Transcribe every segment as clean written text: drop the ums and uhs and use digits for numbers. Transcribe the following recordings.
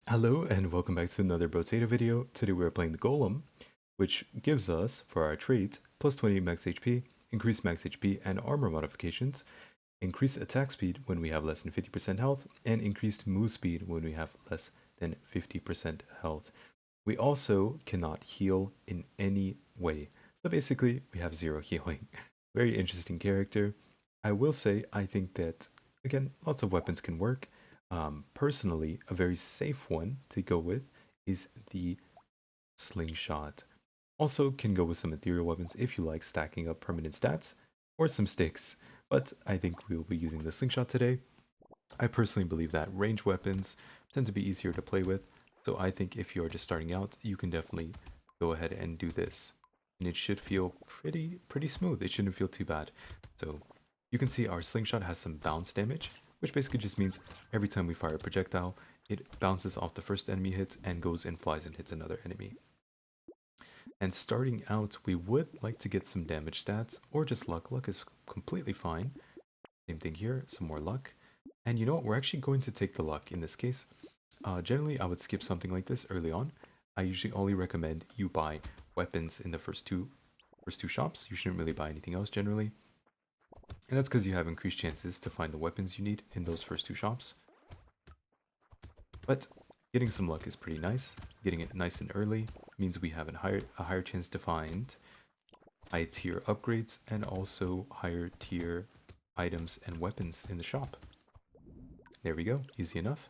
Hello and welcome back to another Brotato video. Today we are playing the Golem, which gives us, for our traits, plus 20 max HP, increased max HP and armor modifications, increased attack speed when we have less than 50% health, and increased move speed when we have less than 50% health. We also cannot heal in any way. So basically, we have zero healing. Very interesting character. I will say, I think that, again, lots of weapons can work. Personally, a very safe one to go with is the slingshot. Also, can go with some ethereal weapons if you like stacking up permanent stats, or some sticks. But I think we will be using the slingshot today. I personally believe that range weapons tend to be easier to play with, so I think if you're just starting out, you can definitely go ahead and do this. And it should feel pretty smooth. It shouldn't feel too bad. So you can see our slingshot has some bounce damage, which basically just means every time we fire a projectile, it bounces off the first enemy hit and goes and flies and hits another enemy. And starting out, we would like to get some damage stats, or just luck. Luck is completely fine. Same thing here, some more luck. And you know what, we're actually going to take the luck in this case. Generally, I would skip something like this early on. I usually only recommend you buy weapons in the first two shops. You shouldn't really buy anything else generally. And that's because you have increased chances to find the weapons you need in those first two shops. But getting some luck is pretty nice. Getting it nice and early means we have a higher chance to find high tier upgrades and also higher tier items and weapons in the shop. There we go, easy enough.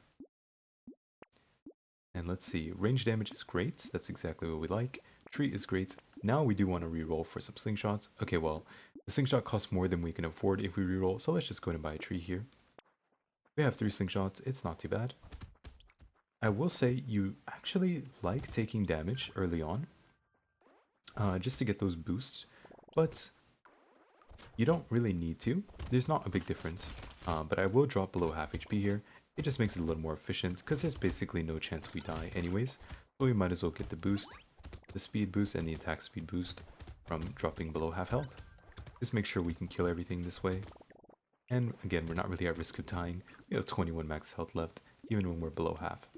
And let's see, range damage is great, that's exactly what we like. Tree is great. Now we do want to reroll for some slingshots. Okay, well, the slingshot costs more than we can afford if we reroll, so let's just go ahead and buy a tree here. We have 3 slingshots, it's not too bad. I will say you actually like taking damage early on, just to get those boosts, but you don't really need to. There's not a big difference, but I will drop below half HP here. It just makes it a little more efficient because there's basically no chance we die anyways, so we might as well get the boost, the speed boost and the attack speed boost from dropping below half health. Just make sure we can kill everything this way. And again, we're not really at risk of dying. We have 21 max health left, even when we're below half.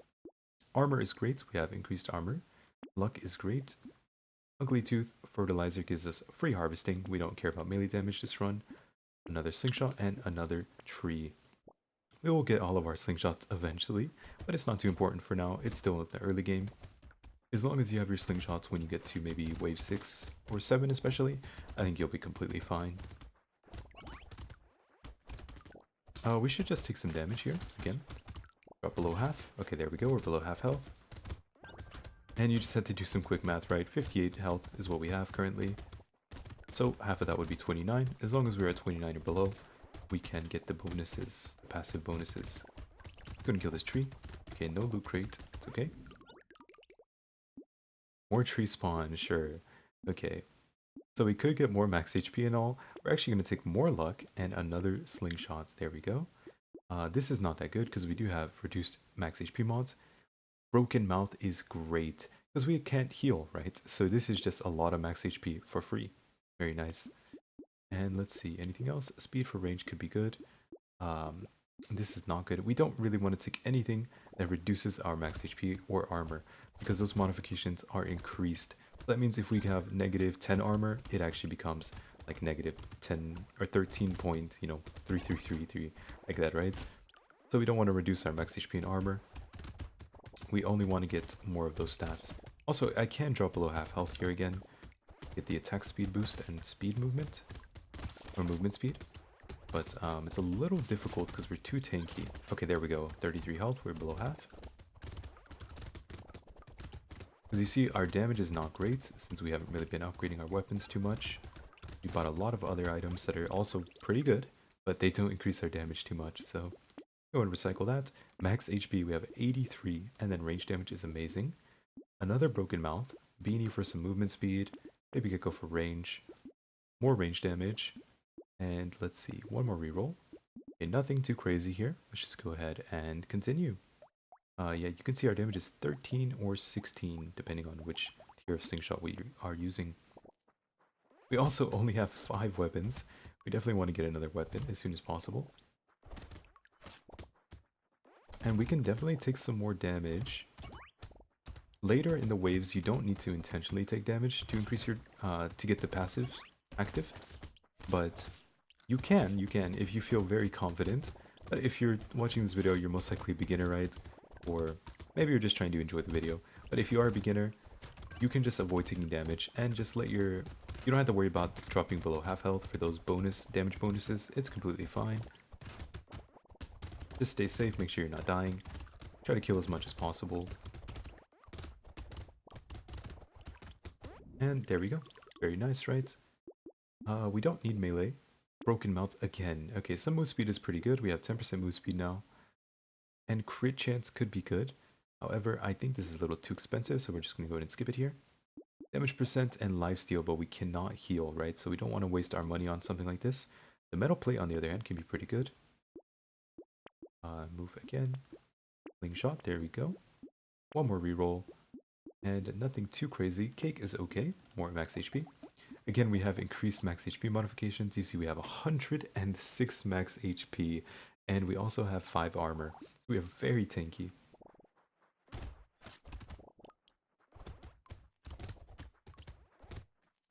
Armor is great, we have increased armor. Luck is great. Ugly Tooth, Fertilizer gives us free harvesting. We don't care about melee damage this run. Another slingshot and another tree. We will get all of our slingshots eventually, but it's not too important for now. It's still in the early game. As long as you have your slingshots when you get to maybe wave 6 or 7 especially, I think you'll be completely fine. We should just take some damage here, again. Drop below half. Okay, there we go, we're below half health. And you just have to do some quick math, right? 58 health is what we have currently. So half of that would be 29. As long as we're at 29 or below, we can get the bonuses, the passive bonuses. Gonna kill this tree. Okay, no loot crate. It's okay. More tree spawn, sure. Okay. So we could get more max HP and all. We're actually gonna take more luck and another slingshot. There we go. This is not that good because we do have reduced max HP mods. Broken Mouth is great because we can't heal, right? So this is just a lot of max HP for free. Very nice. And let's see, anything else? Speed for range could be good. This is not good. We don't really want to take anything that reduces our max HP or armor because those modifications are increased. That means if we have negative 10 armor, it actually becomes like negative 10 or 13 point, 3333, like that, right? So we don't want to reduce our max HP and armor. We only want to get more of those stats. Also, I can drop below half health here again. Get the attack speed boost and speed movement. Or movement speed. But it's a little difficult because we're too tanky. Okay, there we go. 33 health, we're below half. As you see, our damage is not great since we haven't really been upgrading our weapons too much. We bought a lot of other items that are also pretty good, but they don't increase our damage too much, so go and recycle that. Max HP, we have 83, and then range damage is amazing. Another Broken Mouth, Beanie for some movement speed, maybe Gecko for range, more range damage, and let's see, one more reroll. Okay, nothing too crazy here. Let's just go ahead and continue. Yeah, you can see our damage is 13 or 16, depending on which tier of slingshot we are using. We also only have 5 weapons. We definitely want to get another weapon as soon as possible. And we can definitely take some more damage. Later in the waves, you don't need to intentionally take damage to increase your, to get the passives active. But you can if you feel very confident. But if you're watching this video, you're most likely a beginner, right? Or maybe you're just trying to enjoy the video. But if you are a beginner, you can just avoid taking damage and just let your... You don't have to worry about dropping below half health for those damage bonuses. It's completely fine. Just stay safe, make sure you're not dying. Try to kill as much as possible. And there we go. Very nice, right? We don't need melee. Broken mouth again. Okay, some move speed is pretty good. We have 10% move speed now. And crit chance could be good. However, I think this is a little too expensive, so we're just going to go ahead and skip it here. Damage percent and lifesteal, but we cannot heal, right? So we don't want to waste our money on something like this. The metal plate, on the other hand, can be pretty good. Move again. Slingshot, there we go. One more reroll. And nothing too crazy. Cake is okay. More max HP. Again, we have increased max HP modifications. You see we have 106 max HP. And we also have 5 armor. So we have very tanky.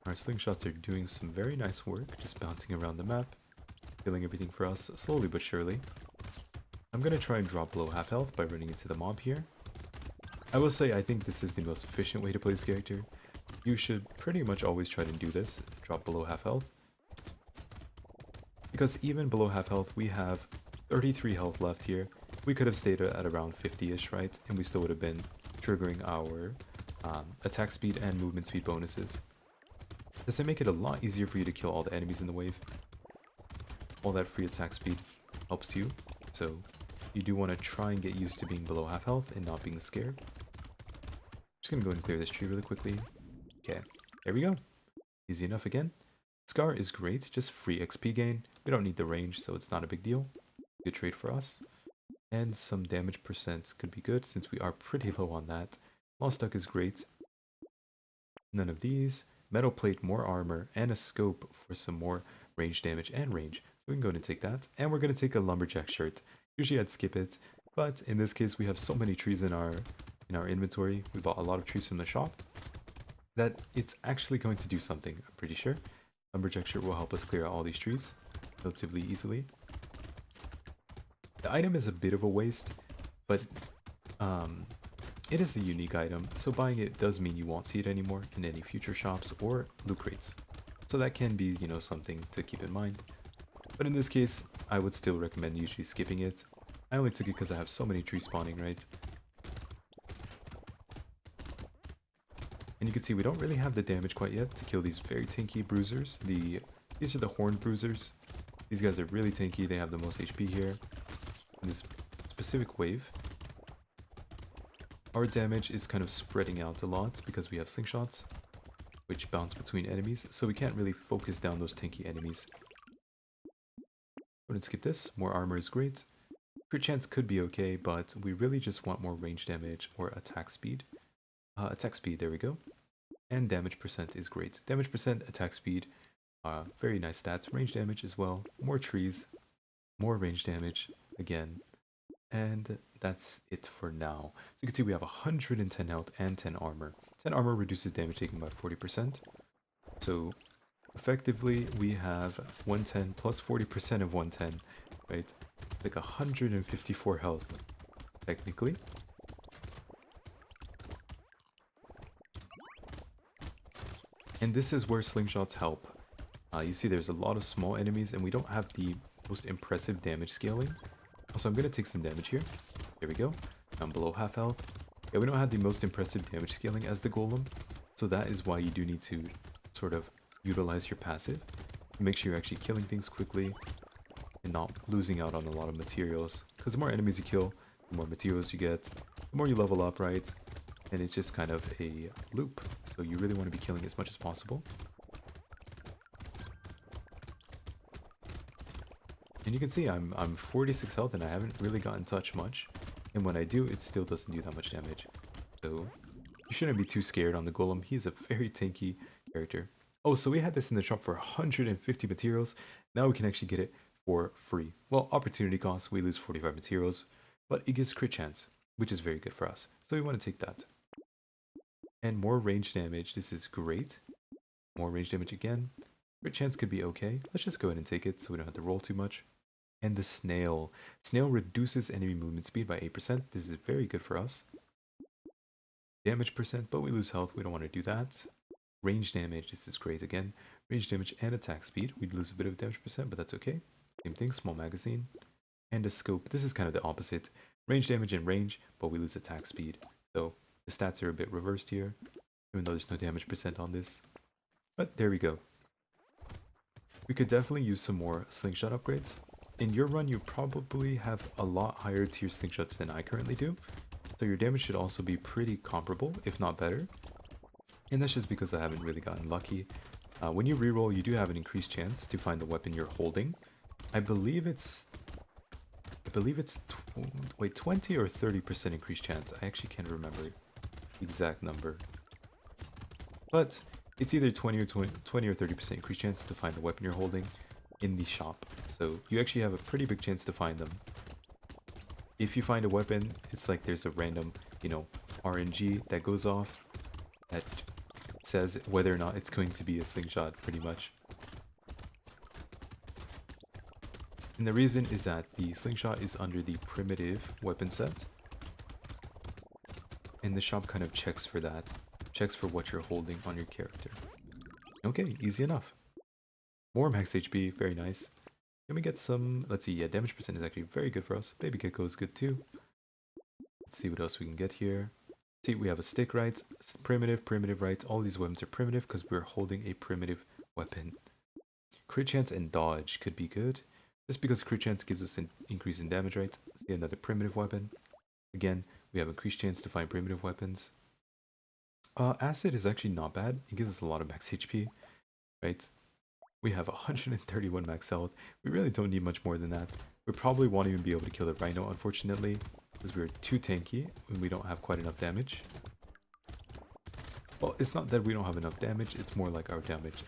Our slingshots are doing some very nice work, just bouncing around the map, killing everything for us, slowly but surely. I'm gonna try and drop below half health by running into the mob here. I will say I think this is the most efficient way to play this character. You should pretty much always try to do this, drop below half health. Because even below half health, we have 33 health left here. We could have stayed at around 50-ish, right? And we still would have been triggering our attack speed and movement speed bonuses. Does it make it a lot easier for you to kill all the enemies in the wave? All that free attack speed helps you, so you do want to try and get used to being below half health and not being scared. Just gonna go and clear this tree really quickly. Okay, there we go. Easy enough again. Scar is great, just free XP gain. We don't need the range, so it's not a big deal. Good trade for us. And some damage percent could be good, since we are pretty low on that. Lost Duck is great. None of these. Metal plate, more armor, and a scope for some more range damage and range. So we can go ahead and take that. And we're going to take a lumberjack shirt. Usually I'd skip it, but in this case we have so many trees in our inventory. We bought a lot of trees from the shop that it's actually going to do something, I'm pretty sure. Lumberjack shirt will help us clear out all these trees relatively easily. The item is a bit of a waste, but it is a unique item, so buying it does mean you won't see it anymore in any future shops or loot crates. So that can be, something to keep in mind. But in this case, I would still recommend usually skipping it. I only took it because I have so many trees spawning, right? And you can see we don't really have the damage quite yet to kill these very tanky bruisers. These are the horned bruisers. These guys are really tanky, they have the most HP here. In this specific wave, our damage is kind of spreading out a lot because we have slingshots, which bounce between enemies, so we can't really focus down those tanky enemies. Go ahead and skip this. More armor is great. Crit chance could be okay, but we really just want more range damage or attack speed. Attack speed, there we go. And damage percent is great. Damage percent, attack speed, very nice stats. Range damage as well. More trees, more range damage again. And that's it for now. So you can see we have 110 health and 10 armor. 10 armor reduces damage taken by 40%. So effectively we have 110 plus 40% of 110, right? Like 154 health, technically. And this is where slingshots help. You see there's a lot of small enemies and we don't have the most impressive damage scaling. Also, I'm going to take some damage here. There we go. I'm below half health. Yeah, we don't have the most impressive damage scaling as the Golem. So that is why you do need to sort of utilize your passive. Make sure you're actually killing things quickly and not losing out on a lot of materials. Because the more enemies you kill, the more materials you get, the more you level up, right? And it's just kind of a loop. So you really want to be killing as much as possible. And you can see I'm 46 health and I haven't really gotten touched much. And when I do, it still doesn't do that much damage. So you shouldn't be too scared on the Golem. He's a very tanky character. Oh, so we had this in the shop for 150 materials. Now we can actually get it for free. Well, opportunity cost, we lose 45 materials. but it gives crit chance, which is very good for us. So we want to take that. And more range damage, this is great. More range damage again. Crit chance could be okay. Let's just go ahead and take it so we don't have to roll too much. And the snail. Snail reduces enemy movement speed by 8%. This is very good for us. Damage percent, but we lose health. We don't want to do that. Range damage, this is great again. Range damage and attack speed. We'd lose a bit of damage percent, but that's okay. Same thing, small magazine. And a scope. This is kind of the opposite. Range damage and range, but we lose attack speed. So the stats are a bit reversed here, even though there's no damage percent on this. But there we go. We could definitely use some more slingshot upgrades. In your run, you probably have a lot higher tier slingshots than I currently do. So your damage should also be pretty comparable, if not better. And that's just because I haven't really gotten lucky. When you reroll, you do have an increased chance to find the weapon you're holding. I believe it's 20 or 30% increased chance. I actually can't remember the exact number. But it's either 20 or 30% increased chance to find the weapon you're holding in the shop. So you actually have a pretty big chance to find them. If you find a weapon, it's like there's a random, RNG that goes off that says whether or not it's going to be a slingshot, pretty much. And the reason is that the slingshot is under the primitive weapon set. And the shop kind of checks for that. Checks for what you're holding on your character. Okay, easy enough. More max HP, very nice. Can we get some, let's see, yeah, damage percent is actually very good for us. Baby Gecko is good too. Let's see what else we can get here. See, we have a stick right, primitive right. All these weapons are primitive because we're holding a primitive weapon. Crit chance and dodge could be good. Just because crit chance gives us an increase in damage rates. See, another primitive weapon. Again, we have increased chance to find primitive weapons. Acid is actually not bad. It gives us a lot of max HP, right? We have 131 max health. We really don't need much more than that. We probably won't even be able to kill the Rhino, unfortunately, because we're too tanky and we don't have quite enough damage. Well, it's not that we don't have enough damage, it's more like our damage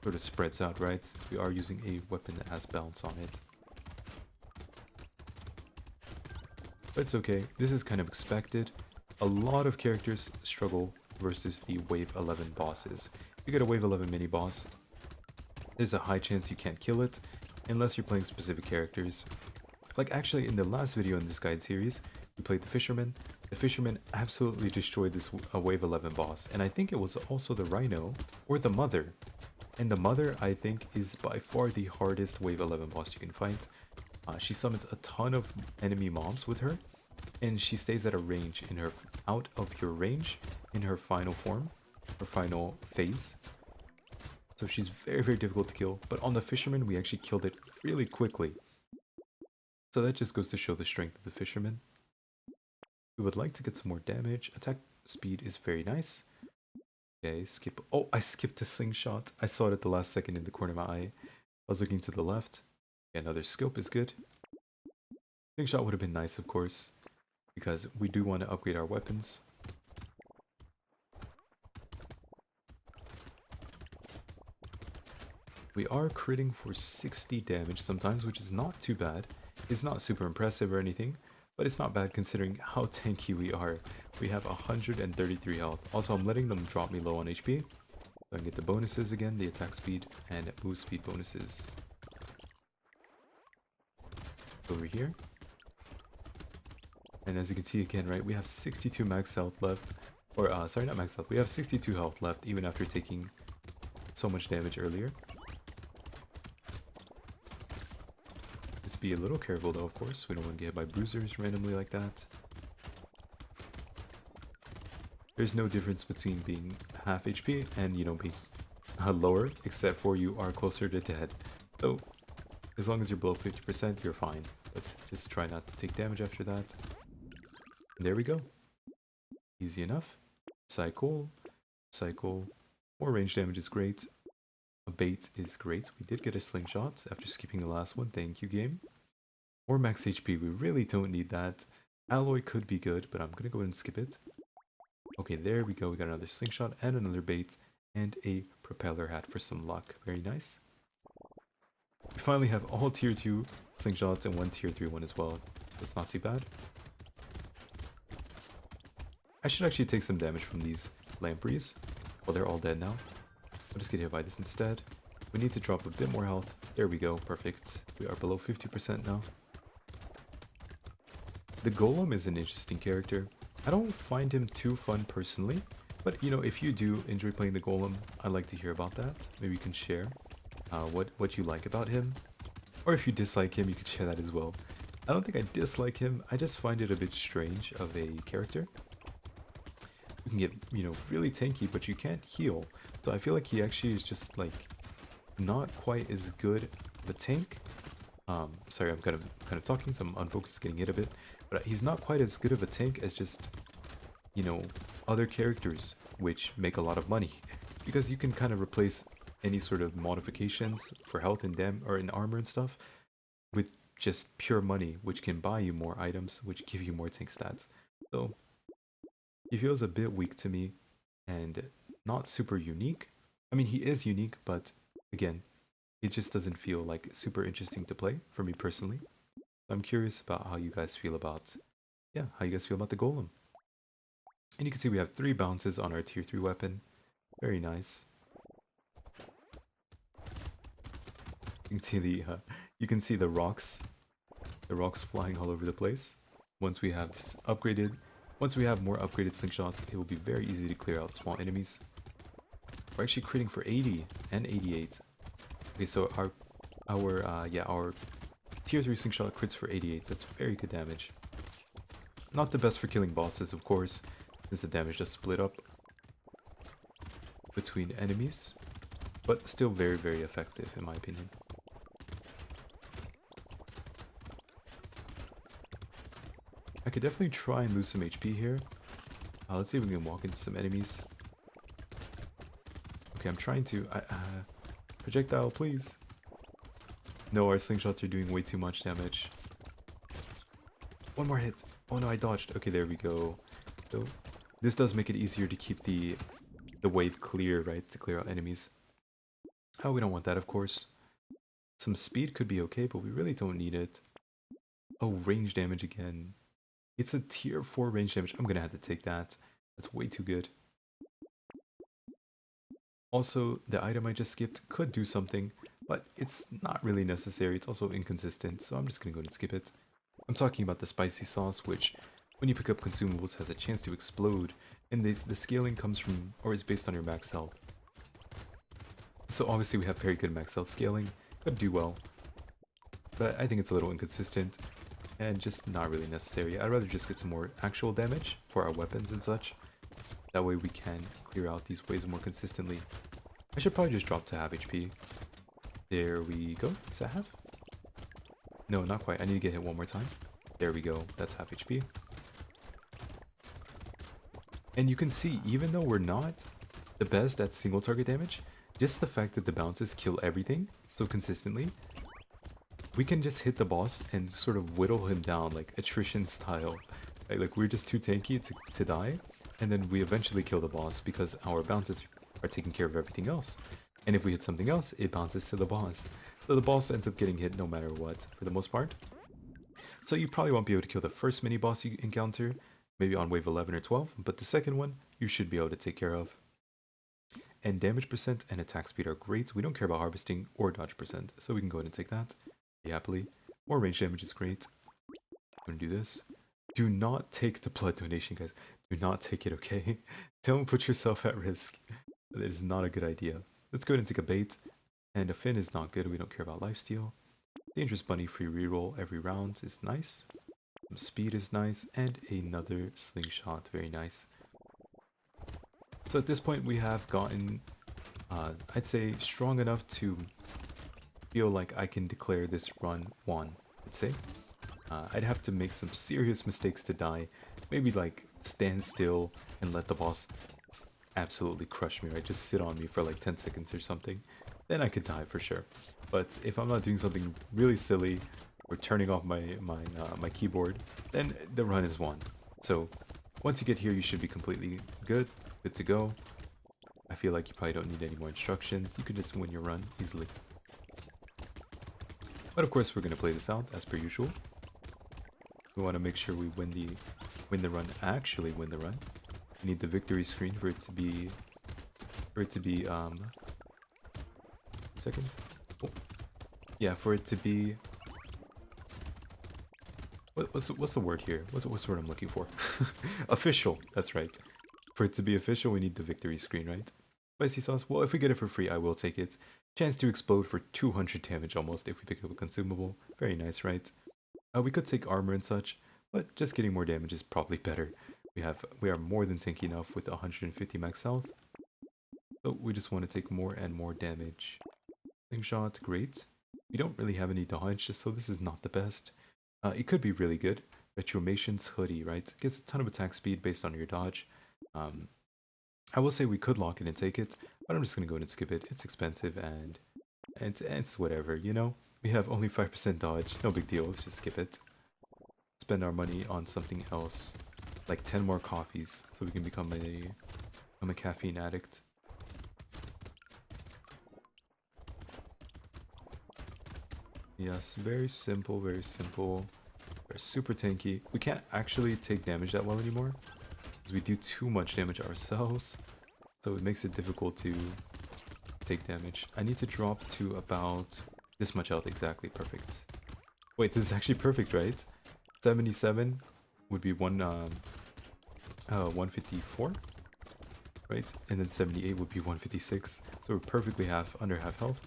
sort of spreads out, right? We are using a weapon that has bounce on it. But it's okay. This is kind of expected. A lot of characters struggle versus the Wave 11 bosses. If you get a Wave 11 mini boss, there's a high chance you can't kill it unless you're playing specific characters. Like actually in the last video in this guide series, we played the Fisherman. The Fisherman absolutely destroyed this Wave 11 boss, and I think it was also the Rhino or the Mother. And the Mother, I think, is by far the hardest Wave 11 boss you can fight. She summons a ton of enemy mobs with her, and she stays at a range in her out of your range in her final form, her final phase. So she's very, very difficult to kill. But on the Fisherman, we actually killed it really quickly. So that just goes to show the strength of the Fisherman. We would like to get some more damage. Attack speed is very nice. Okay, skip. Oh, I skipped a slingshot. I saw it at the last second in the corner of my eye. I was looking to the left. Okay, another scope is good. Slingshot would have been nice, of course, because we do want to upgrade our weapons. We are critting for 60 damage sometimes, which is not too bad. It's not super impressive or anything, but it's not bad considering how tanky we are. We have 133 health. Also, I'm letting them drop me low on HP, so I can get the bonuses again, the attack speed and move speed bonuses. Over here. And as you can see again, right, we have 62 max health left. Or, sorry, not max health. We have 62 health left, even after taking so much damage earlier. Let's be a little careful though, of course. We don't want to get hit by bruisers randomly like that. There's no difference between being half HP and, being lower, except for you are closer to dead. So, as long as you're below 50%, you're fine. But just try not to take damage after that. And there we go. Easy enough. Cycle. Cycle. More range damage is great. A bait is great. We did get a slingshot after skipping the last one. Thank you, game. More max HP. We really don't need that. Alloy could be good, but I'm going to go ahead and skip it. Okay, there we go. We got another slingshot and another bait and a propeller hat for some luck. Very nice. We finally have all tier 2 slingshots and one tier 3 one as well. That's not too bad. I should actually take some damage from these lampreys. Well, they're all dead now. I'll just get hit by this instead. We need to drop a bit more health. There we go, perfect. We are below 50% now. The Golem is an interesting character. I don't find him too fun personally, but you know, if you do enjoy playing the Golem, I'd like to hear about that. Maybe you can share what you like about him. Or if you dislike him, you can share that as well. I don't think I dislike him, I just find it a bit strange of a character. You can get, you know, really tanky, but you can't heal. So I feel like he actually is just like not quite as good of a tank. Sorry, I'm kind of talking, so I'm unfocused, getting hit a bit. But he's not quite as good of a tank as just, you know, other characters which make a lot of money, because you can kind of replace any sort of modifications for health and dam or in armor and stuff with just pure money, which can buy you more items, which give you more tank stats. So he feels a bit weak to me and not super unique. I mean, he is unique, but again, it just doesn't feel like super interesting to play for me personally. I'm curious about how you guys feel about, yeah, how you guys feel about the Golem. And you can see we have 3 bounces on our tier 3 weapon. Very nice. You can see the rocks flying all over the place. Once we have more upgraded slingshots, it will be very easy to clear out small enemies. We're actually critting for 80 and 88. Okay, so our tier 3 slingshot crits for 88. That's very good damage. Not the best for killing bosses, of course, since the damage just split up between enemies, but still very, very effective in my opinion. I could definitely try and lose some HP here. Let's see if we can walk into some enemies. Okay, I'm trying to... projectile, please. No, our slingshots are doing way too much damage. One more hit. Oh no, I dodged. Okay, there we go. So, this does make it easier to keep the wave clear, right? To clear out enemies. Oh, we don't want that, of course. Some speed could be okay, but we really don't need it. Oh, range damage again. It's a tier 4 range damage. I'm gonna have to take that. That's way too good. Also, the item I just skipped could do something, but it's not really necessary. It's also inconsistent, so I'm just gonna go ahead and skip it. I'm talking about the spicy sauce, which, when you pick up consumables, has a chance to explode, and the scaling comes from, or is based on your max health. So obviously we have very good max health scaling, could do well, but I think it's a little inconsistent, and just not really necessary. I'd rather just get some more actual damage for our weapons and such. That way we can clear out these waves more consistently. I should probably just drop to half HP. There we go. Is that half? No, not quite. I need to get hit one more time. There we go. That's half HP. And you can see, even though we're not the best at single target damage, just the fact that the bounces kill everything so consistently, we can just hit the boss and sort of whittle him down, like attrition style. Like we're just too tanky to die, and then we eventually kill the boss because our bounces are taking care of everything else. And if we hit something else, it bounces to the boss. So the boss ends up getting hit no matter what, for the most part. So you probably won't be able to kill the first mini-boss you encounter, maybe on wave 11 or 12, but the second one, you should be able to take care of. And damage percent and attack speed are great. We don't care about harvesting or dodge percent, so we can go ahead and take that happily. More range damage is great. I'm gonna do this. Do not take the blood donation, guys. Do not take it, okay? Don't put yourself at risk. That is not a good idea. Let's go ahead and take a bait. And a fin is not good. We don't care about lifesteal. Dangerous bunny free reroll every round is nice. Some speed is nice. And another slingshot. Very nice. So at this point we have gotten, I'd say, strong enough to feel like I can declare this run won, I'd say. I'd have to make some serious mistakes to die. Maybe like stand still and let the boss absolutely crush me, right? Just sit on me for like 10 seconds or something. Then I could die for sure. But if I'm not doing something really silly or turning off my keyboard, then the run is won. So once you get here, you should be completely good to go. I feel like you probably don't need any more instructions. You can just win your run easily. But of course, we're going to play this out as per usual. We want to make sure we win the run, actually win the run. We need the victory screen for it to be, second. Oh. Yeah, for it to be, what's the word here? What's the word I'm looking for? Official, that's right. For it to be official, we need the victory screen, right? Spicy sauce, well, if we get it for free, I will take it. Chance to explode for 200 damage almost if we pick up a consumable. Very nice, right? We could take armor and such, but just getting more damage is probably better. We are more than tanky enough with 150 max health. So we just want to take more and more damage. Slingshot, great. We don't really have any dodge, so this is not the best. It could be really good. Retromation's hoodie, right? Gets a ton of attack speed based on your dodge. I will say we could lock it and take it, but I'm just gonna go ahead and skip it. It's expensive and it's whatever, you know? We have only 5% dodge, no big deal, let's just skip it. Spend our money on something else, like 10 more coffees, so we can become a caffeine addict. Yes, very simple, very simple. We're super tanky. We can't actually take damage that well anymore, because we do too much damage ourselves, so it makes it difficult to take damage. I need to drop to about this much health, exactly, perfect. Wait, this is actually perfect, right? 77 would be 154, right? And then 78 would be 156, so we're perfectly under half health.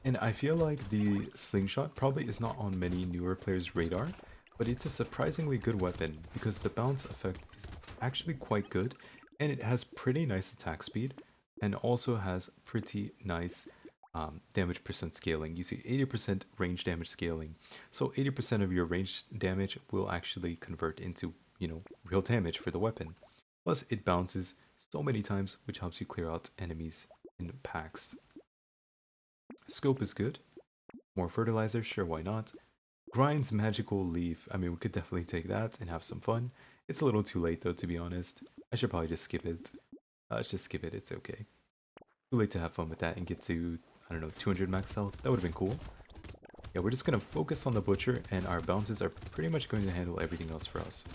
And I feel like the slingshot probably is not on many newer players' radar, but it's a surprisingly good weapon because the bounce effect is actually quite good, and it has pretty nice attack speed, and also has pretty nice damage percent scaling. You see 80% range damage scaling, so 80% of your range damage will actually convert into, you know, real damage for the weapon. Plus, it bounces so many times, which helps you clear out enemies in packs. Scope is good. More fertilizer, sure, why not? Grind's magical leaf. I mean, we could definitely take that and have some fun. It's a little too late though, to be honest. I should probably just skip it. Let's just skip it, it's okay. Too late to have fun with that and get to, I don't know, 200 max health. That would have been cool. Yeah, we're just gonna focus on the butcher, and our bounces are pretty much going to handle everything else for us.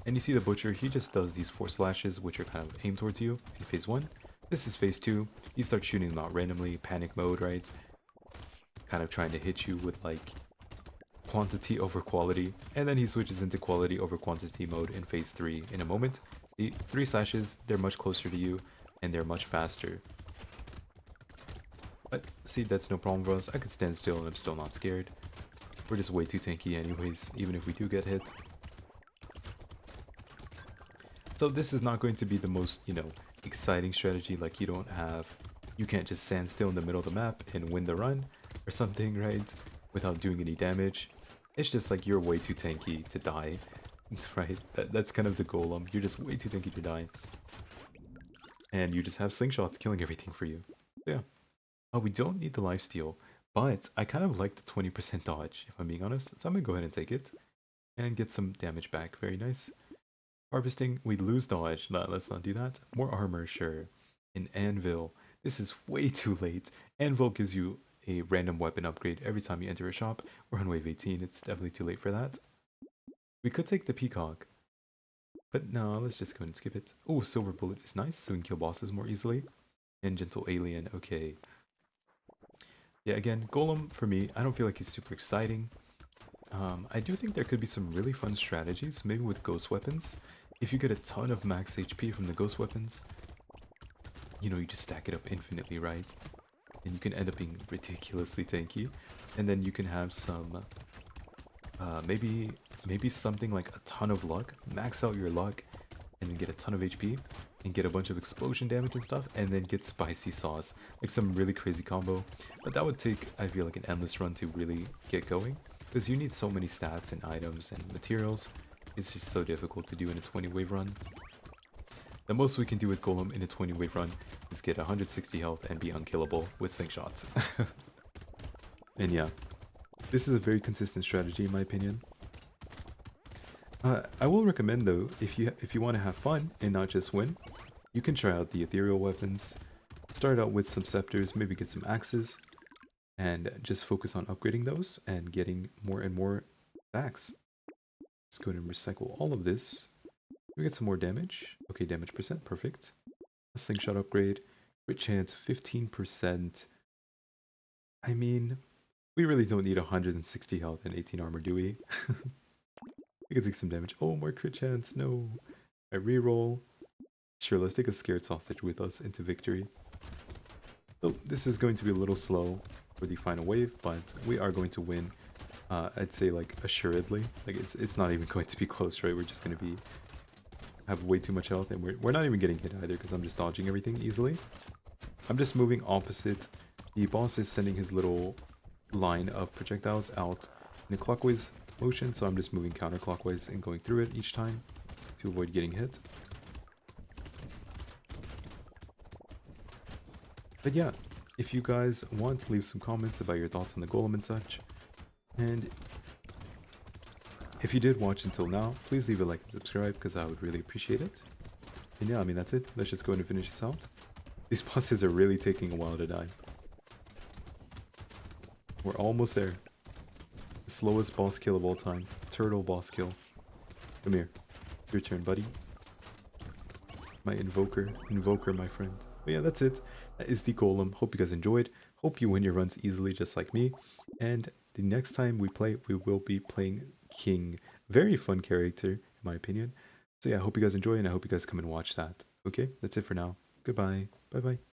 And you see the butcher, he just does these 4 slashes, which are kind of aimed towards you in phase 1. This is phase 2. You start shooting them out randomly, panic mode, right? Kind of trying to hit you with like quantity over quality, and then he switches into quality over quantity mode in phase 3 in a moment. See, 3 slashes, they're much closer to you, and they're much faster. But see, that's no problem for us. I could stand still and I'm still not scared. We're just way too tanky anyways, even if we do get hit. So this is not going to be the most, you know, exciting strategy. Like you can't just stand still in the middle of the map and win the run or something, right? Without doing any damage. It's just like you're way too tanky to die, right? That's kind of the golem. You're just way too tanky to die. And you just have slingshots killing everything for you. So yeah. Oh, we don't need the lifesteal, but I kind of like the 20% dodge, if I'm being honest. So I'm gonna go ahead and take it and get some damage back. Very nice. Harvesting, we lose dodge. No, let's not do that. More armor, sure. An anvil. This is way too late. Anvil gives you a random weapon upgrade every time you enter a shop. We're on wave 18. It's definitely too late for that. We could take the peacock, but no, let's just go ahead and skip it. Oh, silver bullet is nice, so we can kill bosses more easily. And gentle alien, okay. Yeah, again, golem for me, I don't feel like he's super exciting. I do think there could be some really fun strategies, maybe with ghost weapons. If you get a ton of max HP from the ghost weapons, you know, you just stack it up infinitely, right? And you can end up being ridiculously tanky. And then you can have some, maybe something like a ton of luck, max out your luck, and then get a ton of HP, and get a bunch of explosion damage and stuff, and then get spicy sauce. Like some really crazy combo. But that would take, I feel like, an endless run to really get going. Because you need so many stats and items and materials. It's just so difficult to do in a 20 wave run. The most we can do with Golem in a 20 wave run is get 160 health and be unkillable with slingshots. And yeah, this is a very consistent strategy in my opinion. I will recommend though, if you want to have fun and not just win, you can try out the ethereal weapons. Start out with some scepters, maybe get some axes, and just focus on upgrading those and getting more and more stacks. Let's go ahead and recycle all of this. We get some more damage. Okay, damage percent, perfect. A slingshot upgrade. Crit chance 15%. I mean, we really don't need 160 health and 18 armor, do we? We can take some damage. Oh, more crit chance. No. I reroll. Sure, let's take a scared sausage with us into victory. So this is going to be a little slow for the final wave, but we are going to win. I'd say like assuredly. Like it's not even going to be close, right? We're just going to have way too much health, and we're not even getting hit either because I'm just dodging everything easily. I'm just moving opposite. The boss is sending his little line of projectiles out in a clockwise motion, so I'm just moving counterclockwise and going through it each time to avoid getting hit. But yeah, if you guys want, leave some comments about your thoughts on the golem and such. And if you did watch until now, please leave a like and subscribe because I would really appreciate it. And yeah, I mean that's it. Let's just go ahead and finish this out. These bosses are really taking a while to die. We're almost there. The slowest boss kill of all time. Turtle boss kill. Come here. Your turn, buddy. My invoker. Invoker, my friend. But yeah, that's it. That is the golem. Hope you guys enjoyed. Hope you win your runs easily just like me. And the next time we play, we will be playing King. Very fun character, in my opinion. So yeah, I hope you guys enjoy and I hope you guys come and watch that. Okay, that's it for now. Goodbye. Bye-bye.